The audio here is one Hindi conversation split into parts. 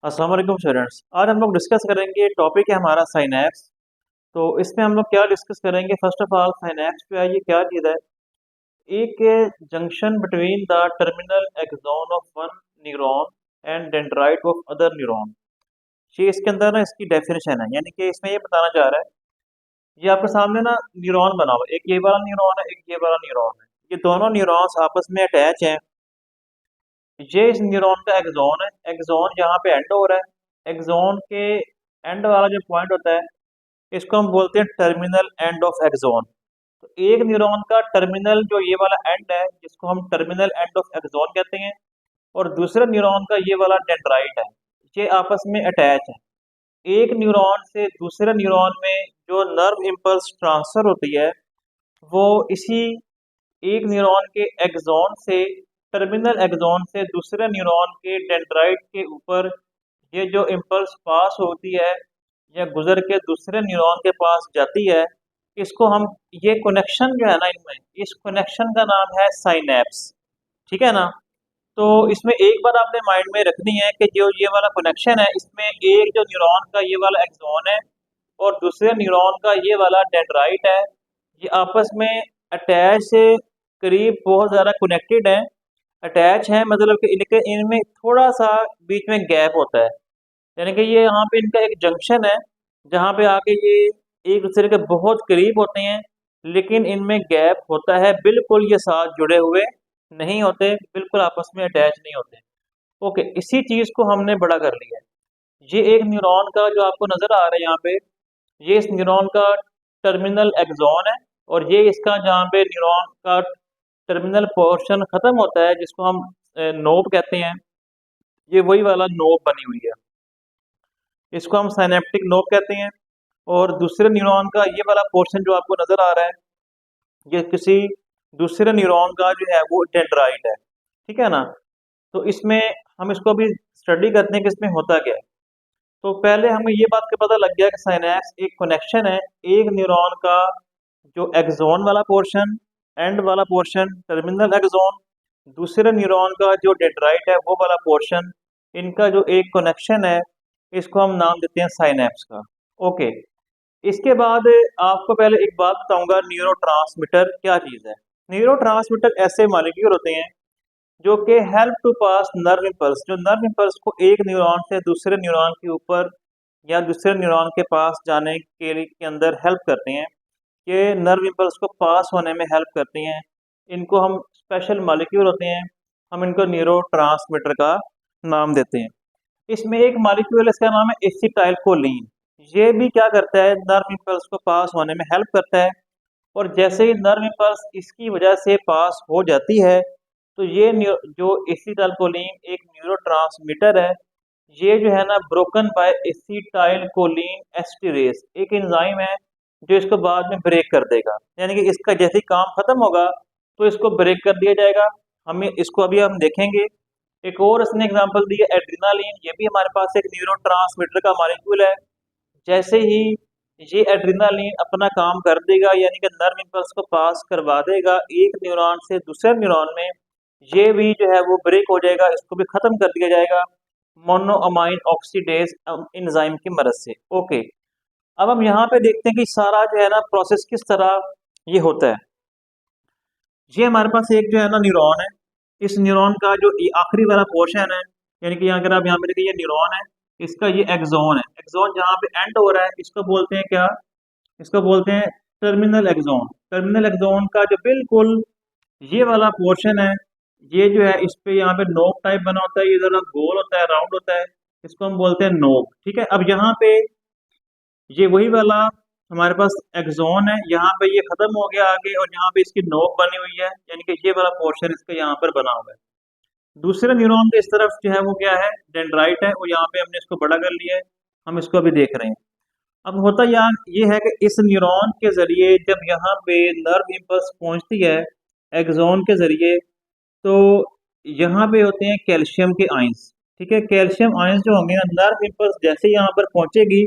अस्सलाम वालेकुम स्टूडेंट्स। आज हम लोग डिस्कस करेंगे, टॉपिक है हमारा साइनैप्स। तो इसमें हम लोग क्या डिस्कस करेंगे? फर्स्ट ऑफ ऑल साइनैप्स जो है ये क्या चीज़ है? एक junction between the terminal axon of one neuron and dendrite of other neuron. ये इसके अंदर ना इसकी डेफिनेशन है, यानी कि इसमें ये बताना चाह रहा है, ये आपके सामने ना न्यूरॉन बना हुआ है, एक ये वाला न्यूरॉन है, एक ये वाला न्यूरॉन है। ये दोनों न्यूरॉन्स आपस में अटैच हैं। ये इस न्यूरॉन का एक्सॉन है, एक्सॉन यहाँ पे एंड हो रहा है। एक्सॉन के एंड वाला जो पॉइंट होता है इसको हम बोलते हैं टर्मिनल एंड ऑफ एक्सॉन। तो एक न्यूरॉन का टर्मिनल जो ये वाला एंड है जिसको हम टर्मिनल एंड ऑफ एक्सॉन कहते हैं, और दूसरे न्यूरॉन का ये वाला डेंड्राइट है। ये आपस में अटैच है। एक न्यूरॉन से दूसरे न्यूरॉन में जो नर्व इम्पल्स ट्रांसफर होती है वो इसी एक न्यूरॉन के एक्सॉन से, टर्मिनल एक्सॉन से दूसरे न्यूरॉन के डेंड्राइट के ऊपर ये जो इम्पल्स पास होती है या गुजर के दूसरे न्यूरॉन के पास जाती है, इसको हम, ये कनेक्शन जो है ना इनमें, इस कनेक्शन का नाम है साइनैप्स। ठीक है ना? तो इसमें एक बात आपने माइंड में रखनी है कि जो ये वाला कनेक्शन है इसमें एक जो न्यूरॉन का ये वाला एक्सॉन है और दूसरे न्यूरॉन का ये वाला डेंड्राइट है, ये आपस में अटैच से करीब बहुत ज़्यादा कनेक्टेड है। अटैच है मतलब कि इनके इनमें थोड़ा सा बीच में गैप होता है, यानी कि ये यहाँ पे इनका एक जंक्शन है जहाँ पे आके ये एक दूसरे के बहुत करीब होते हैं, लेकिन इनमें गैप होता है। बिल्कुल ये साथ जुड़े हुए नहीं होते, बिल्कुल आपस में अटैच नहीं होते। ओके, इसी चीज़ को हमने बड़ा कर लिया है। ये एक न्यूरॉन का जो आपको नज़र आ रहा है यहाँ पे, ये इस न्यूरॉन का टर्मिनल एक्सॉन है, और ये इसका जहाँ पे न्यूरॉन का टर्मिनल पोर्शन खत्म होता है जिसको हम नोब कहते हैं, ये वही वाला नोब बनी हुई है, इसको हम साइनेप्टिक नोब कहते हैं। और दूसरे न्यूरॉन का ये वाला पोर्शन जो आपको नजर आ रहा है, ये किसी दूसरे न्यूरॉन का जो है वो डेंड्राइट है। ठीक है ना? तो इसमें हम इसको अभी स्टडी करते हैं कि इसमें होता क्या है। तो पहले हमें ये बात का पता लग गया कि साइनैप्स एक कनेक्शन है, एक न्यूरॉन का जो एक्सॉन वाला पोर्शन, एंड वाला पोर्शन टर्मिनल एक्सॉन, दूसरे न्यूरॉन का जो डेंड्राइट है वो वाला पोर्शन, इनका जो एक कनेक्शन है इसको हम नाम देते हैं साइनैप्स का। ओके, इसके बाद आपको पहले एक बात बताऊंगा, न्यूरोट्रांसमीटर क्या चीज़ है। न्यूरोट्रांसमीटर ऐसे मॉलिक्यूल होते हैं जो कि help to pass nerve impulse, जो नर्व इम्पल्स को एक न्यूरॉन से दूसरे न्यूरॉन के ऊपर या दूसरे न्यूरॉन के पास जाने के लिए के अंदर हेल्प करते हैं, कि नर्व इम्पल्स को पास होने में हेल्प करती हैं। इनको हम स्पेशल मॉलिक्यूल होते हैं, हम इनको न्यूरोट्रांसमीटर का नाम देते हैं। इसमें एक मॉलिक्यूल है, इसका नाम है एसिटाइलकोलिन। ये भी क्या करता है, नर्व इम्पल्स को पास होने में हेल्प करता है। और जैसे ही नर्व इम्पल्स इसकी वजह से पास हो जाती है, तो ये जो एसिटाइलकोलिन एक न्यूरोट्रांसमीटर है, ये जो है ना ब्रोकन बाय एसिटाइलकोलिन एस्टिरेज, एक एंजाइम है जो इसको बाद में ब्रेक कर देगा, यानी कि इसका जैसे ही काम खत्म होगा तो इसको ब्रेक कर दिया जाएगा। हमें इसको अभी हम देखेंगे। एक और इसने एग्जांपल दी है एड्रेनालिन, ये भी हमारे पास एक न्यूरोट्रांसमीटर का मॉलिक्यूल है। जैसे ही ये एड्रेनालिन अपना काम कर देगा, यानी कि नर्व इम्पल्स को पास करवा देगा एक न्यूरॉन से दूसरे न्यूरॉन में, ये भी जो है वो ब्रेक हो जाएगा, इसको भी खत्म कर दिया जाएगा मोनोअमाइन ऑक्सीडेज एंजाइम की मदद से। ओके, अब हम यहाँ पे देखते हैं कि सारा जो है ना प्रोसेस किस तरह ये होता है। ये हमारे पास एक जो है ना न्यूरॉन है, इस न्यूरॉन का जो ये आखिरी वाला पोर्शन है, यानी कि अगर आप यहाँ पे देखिए ये न्यूरॉन है, इसका ये एक्सॉन है। एक्सॉन जहाँ पे एंड हो रहा है इसको बोलते हैं क्या? इसको बोलते हैं टर्मिनल एक्सॉन। टर्मिनल एक्सॉन का जो बिल्कुल ये वाला पोर्शन है, ये जो है इस पे यहाँ पे नोक टाइप बना होता है, ये जरा गोल होता है, राउंड होता है, इसको हम बोलते हैं नोक। ठीक है, अब यहाँ पे ये वही वाला हमारे पास एक्सॉन है, यहाँ पे ये खत्म हो गया आगे, और यहाँ पे इसकी नोक बनी हुई है, यानी कि ये वाला पोर्शन इसका यहाँ पर बना हुआ है। दूसरे न्यूरॉन के इस तरफ जो है वो क्या है, डेंड्राइट है, और यहाँ पे हमने इसको बड़ा कर लिया है, हम इसको अभी देख रहे हैं। अब होता यार ये है कि इस न्यूरॉन के जरिए जब यहाँ पे नर्व इम्पल्स पहुंचती है एक्सॉन के जरिए, तो यहाँ पे होते हैं कैल्शियम के आयंस। ठीक है, कैल्शियम आयंस जो होंगे ना, नर्व इम्पल्स जैसे ही यहाँ पर पहुंचेगी,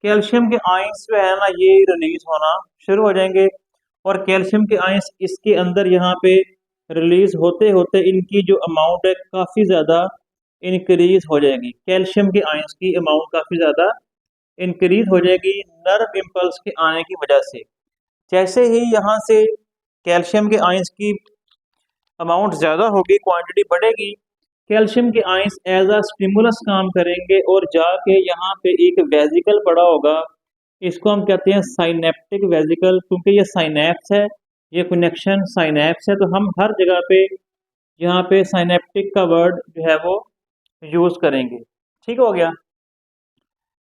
कैल्शियम के आयंस जो है ना ये रिलीज होना शुरू हो जाएंगे, और कैल्शियम के आयंस इसके अंदर यहाँ पे रिलीज होते होते इनकी जो अमाउंट है काफ़ी ज़्यादा इंक्रीज हो जाएगी, कैल्शियम के आयंस की अमाउंट काफ़ी ज़्यादा इंक्रीज हो जाएगी नर्व इम्पल्स के आने की वजह से। जैसे ही यहाँ से कैल्शियम के आयंस की अमाउंट ज़्यादा होगी, क्वांटिटी बढ़ेगी, कैल्शियम के आयंस एज अ स्टिमुलस काम करेंगे और जाके यहाँ पे एक वेजिकल पड़ा होगा, इसको हम कहते हैं साइनेप्टिक वेजिकल। क्योंकि ये साइनेप्स है, ये कनेक्शन साइनेप्स है, तो हम हर जगह पे यहाँ पे साइनेप्टिक का वर्ड जो है वो यूज़ करेंगे। ठीक हो गया,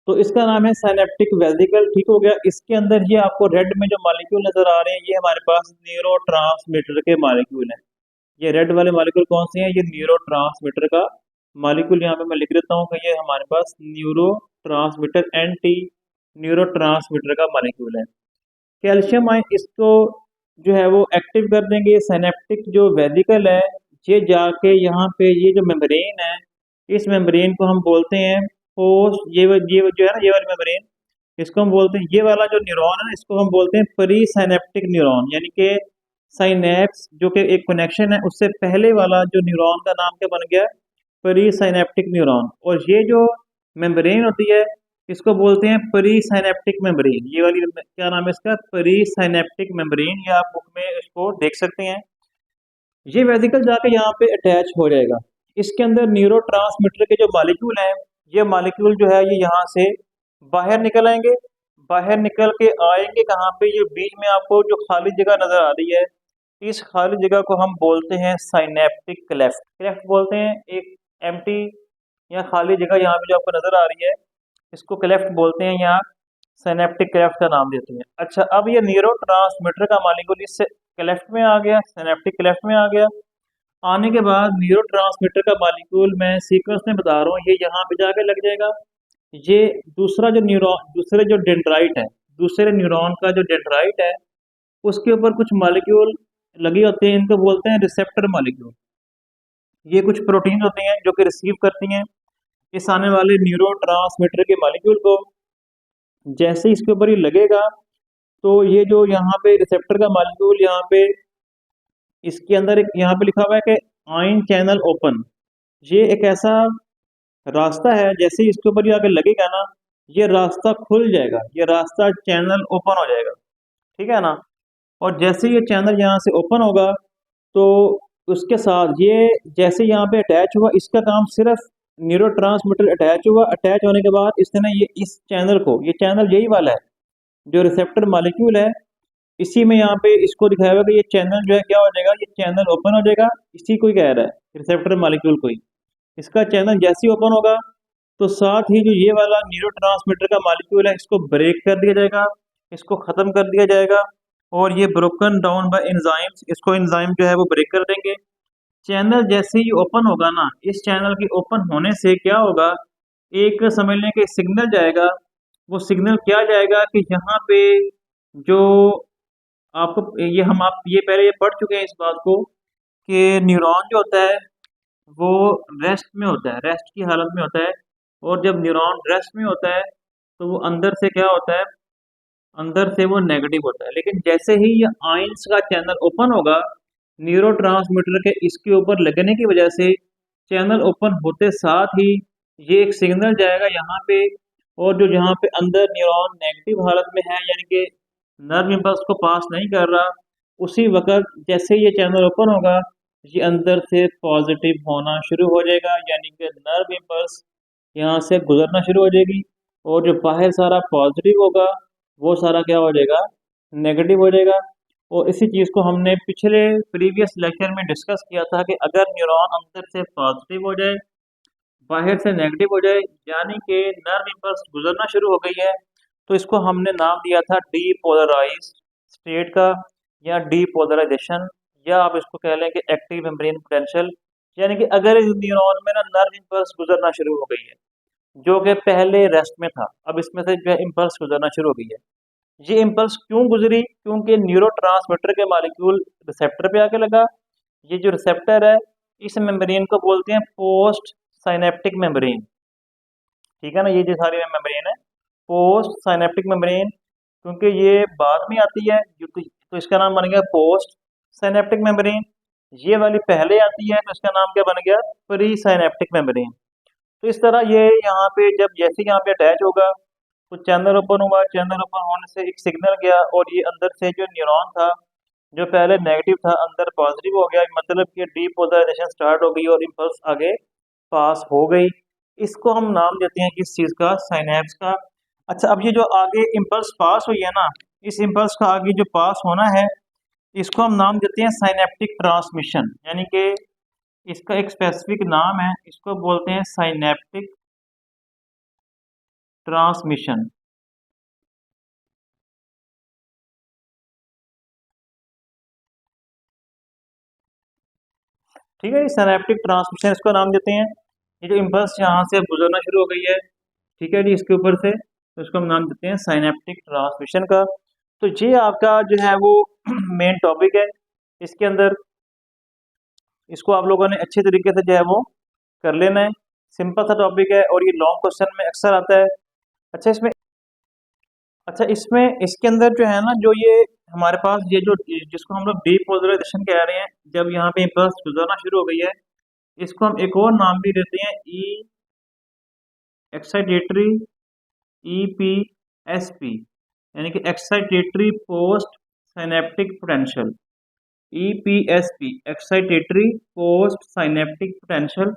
तो इसका नाम है साइनेप्टिक वेजिकल। ठीक हो गया। इसके अंदर ये आपको रेड में जो मॉलिक्यूल नजर आ रहे हैं, ये हमारे पास न्यूरोट्रांसमीटर के मॉलिक्यूल हैं। ये रेड वाले मॉलिक्यूल कौन से हैं? ये न्यूरोट्रांसमीटर का मॉलिक्यूल यहाँ पे मैं लिख देता हूँ कि ये हमारे पास न्यूरोट्रांसमीटर एंटी न्यूरोट्रांसमीटर का मॉलिक्यूल है। कैल्शियम आयन इसको जो है वो एक्टिव कर देंगे। सिनेप्टिक जो वेसिकल है, ये जाके यहाँ पे ये जो मेम्ब्रेन है, इस मेम्ब्रेन को हम बोलते हैं पोस्ट, ये जो है ना, ये वाली मेम्ब्रेन, इसको हम बोलते हैं, ये वाला जो न्यूरॉन है ना, इसको हम बोलते हैं प्री साइनेप्टिक न्यूरॉन। यानी कि साइनेप्स जो कि एक कनेक्शन है, उससे पहले वाला जो न्यूरॉन का नाम क्या बन गया? Pre synaptic neuron. और ये जो मेम्ब्रेन होती है, इसको बोलते हैं प्री साइनेप्टिक मेम्ब्रेन। ये वाली क्या नाम है इसका? Pre synaptic membrane. ये आप बुक में इसको देख सकते हैं। ये वेसिकल जाके यहाँ पे अटैच हो जाएगा। इसके अंदर न्यूरोट्रांसमीटर के जो मॉलिक्यूल हैं, ये मॉलिक्यूल जो है ये यहाँ से बाहर निकल आएंगे। बाहर निकल के आएंगे कहाँ पे? ये बीच में आपको जो खाली जगह नजर आ रही है, इस खाली जगह को हम बोलते हैं साइनेप्टिक क्लेफ्ट। क्लेफ्ट बोलते हैं एक एम्प्टी या खाली जगह यहाँ पे जो आपको नजर आ रही है, इसको क्लेफ्ट बोलते हैं, यहाँ सिनेप्टिक क्लेफ्ट का नाम देते हैं। अच्छा, अब ये न्यूरोट्रांसमीटर का मॉलिक्यूल इस क्लेफ्ट में आ गया, सिनेप्टिक क्लेफ्ट में आ गया। आने के बाद न्यूरोट्रांसमीटर का मॉलिक्यूल मैं सीक्वेंस में बता रहा हूँ, ये यहाँ पे जाके लग जाएगा। ये दूसरा जो न्यूरॉन, दूसरे जो डेंड्राइट है, दूसरे न्यूरॉन का जो डेंड्राइट है, उसके ऊपर कुछ मॉलिक्यूल लगे होते हैं, इनको बोलते हैं रिसेप्टर मॉलिक्यूल। ये कुछ प्रोटीन होते हैं जो कि रिसीव करती हैं इस आने वाले न्यूरोट्रांसमीटर के मॉलिक्यूल को। जैसे ही इसके ऊपर ये लगेगा, तो ये जो यहाँ पे रिसेप्टर का मॉलिक्यूल, यहाँ पे इसके अंदर एक यहाँ पे लिखा हुआ है कि आयन चैनल ओपन। ये एक ऐसा रास्ता है, जैसे ही इसके ऊपर ये आगे लगेगा ना, ये रास्ता खुल जाएगा, ये रास्ता चैनल ओपन हो जाएगा। ठीक है ना? और जैसे ये चैनल यहाँ से ओपन होगा, तो उसके साथ ये जैसे यहाँ पे अटैच हुआ, इसका काम सिर्फ न्यूरोट्रांसमीटर अटैच हुआ, अटैच होने के बाद इसने ना ये इस चैनल को, ये चैनल यही वाला है जो रिसेप्टर मॉलिक्यूल है, इसी में यहाँ पे इसको दिखाया हुआ कि ये चैनल जो है क्या हो जाएगा? ये चैनल ओपन हो जाएगा। इसी को ही कह रहा है, रिसेप्टर मॉलिक्यूल को ही। इसका चैनल जैसे ही ओपन होगा, तो साथ ही जो ये वाला न्यूरोट्रांसमीटर का मॉलिक्यूल है, इसको ब्रेक कर दिया जाएगा, इसको ख़त्म कर दिया जाएगा। और ये ब्रोकन डाउन बाय एंजाइम्स, इसको एंजाइम जो है वो ब्रेक कर देंगे। चैनल जैसे ही ओपन होगा ना, इस चैनल के ओपन होने से क्या होगा? एक समझ लें कि सिग्नल जाएगा। वो सिग्नल क्या जाएगा कि यहाँ पे जो आपको ये हम आप ये पहले ये पढ़ चुके हैं इस बात को कि न्यूरॉन जो होता है वो रेस्ट में होता है, रेस्ट की हालत में होता है। और जब न्यूरॉन रेस्ट में होता है, तो वो अंदर से क्या होता है? अंदर से वो नेगेटिव होता है। लेकिन जैसे ही ये आयंस का चैनल ओपन होगा, न्यूरोट्रांसमीटर के इसके ऊपर लगने की वजह से, चैनल ओपन होते साथ ही ये एक सिग्नल जाएगा यहाँ पे। और जो यहाँ पे अंदर न्यूरॉन नेगेटिव हालत में है, यानी कि नर्व इम्पल्स को पास नहीं कर रहा, उसी वक्त जैसे ये चैनल ओपन होगा, ये अंदर से पॉजिटिव होना शुरू हो जाएगा, यानी कि नर्व इम्पल्स यहाँ से गुजरना शुरू हो जाएगी। और जो बाहर सारा पॉजिटिव होगा, वो सारा क्या हो जाएगा? नेगेटिव हो जाएगा। और इसी चीज़ को हमने पिछले प्रीवियस लेक्चर में डिस्कस किया था कि अगर न्यूरॉन अंदर से पॉजिटिव हो जाए, बाहर से नेगेटिव हो जाए, यानी कि नर्व इम्पल्स गुजरना शुरू हो गई है, तो इसको हमने नाम दिया था डीपोलराइज स्टेट का, या डीपोलराइजेशन, या आप इसको कह लें कि एक्टिव मेम्ब्रेन पोटेंशियल। यानी कि अगर इस न्यूरॉन में ना नर्व इम्पल्स गुजरना शुरू हो गई है, जो कि पहले रेस्ट में था, अब इसमें से जो है इम्पल्स गुजरना शुरू हो गई है। ये इम्पल्स क्यों गुजरी? क्योंकि न्यूरोट्रांसमीटर के मॉलिक्यूल रिसेप्टर पे आके लगा। ये जो रिसेप्टर है, इस मेम्ब्रेन को बोलते हैं पोस्ट साइनेप्टिक मेम्ब्रेन। ठीक है ना? ये जो सारी मेम्ब्रेन है पोस्ट साइनेप्टिक मेम्ब्रेन, क्योंकि ये बाद में आती है, तो इसका नाम बन गया पोस्ट साइनेप्टिक मेम्ब्रेन। ये वाली पहले आती है, तो इसका नाम क्या बन गया? Pre synaptic membrane. तो इस तरह ये यहाँ पे जब जैसे यहाँ पे अटैच होगा तो चैनल ओपन हुआ, चैनल ओपन होने से एक सिग्नल गया और ये अंदर से जो न्यूरॉन था जो पहले नेगेटिव था अंदर पॉजिटिव हो गया, मतलब कि डीपोलराइजेशन स्टार्ट हो गई और इम्पल्स आगे पास हो गई। इसको हम नाम देते हैं किस चीज़ का, साइनैप्स का। अच्छा, अब ये जो आगे इम्पल्स पास हुई है ना, इस इम्पल्स का आगे जो पास होना है इसको हम नाम देते हैं साइनेप्टिक ट्रांसमिशन, यानी कि इसका एक स्पेसिफिक नाम है, इसको बोलते हैं साइनेप्टिक ट्रांसमिशन। ठीक है, ये साइनेप्टिक ट्रांसमिशन इसको नाम देते हैं। ये जो इम्पल्स यहाँ से गुजरना शुरू हो गई है, ठीक है जी, इसके ऊपर से, तो इसको हम नाम देते हैं साइनेप्टिक ट्रांसमिशन का। तो ये आपका जो है वो मेन टॉपिक है। इसके अंदर इसको आप लोगों ने अच्छे तरीके से जो है वो कर लेना है। सिंपल सा टॉपिक है और ये लॉन्ग क्वेश्चन में अक्सर आता है। अच्छा इसमें अच्छा इसमें इसके अंदर जो है ना, जो ये हमारे पास ये जो जिसको हम लोग डीपोलराइजेशन कह रहे हैं, जब यहाँ पे इम्पल्स गुजरना शुरू हो गई है, इसको हम एक और नाम भी देते हैं ई एक्साइटेटरी, EPSP, यानी कि excitatory post synaptic potential, EPSP, excitatory post synaptic potential,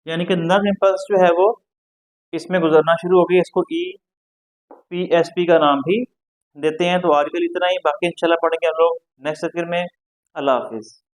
यानी कि नर्व इम्पल्स जो है वो इसमें गुजरना शुरू हो गई, इसको EPSP का नाम भी देते हैं। तो आज के लिए इतना ही, बाकी इंशाल्लाह पढ़ेंगे हम लोग नेक्स्ट लेक्चर में। अल्लाह हाफिज़।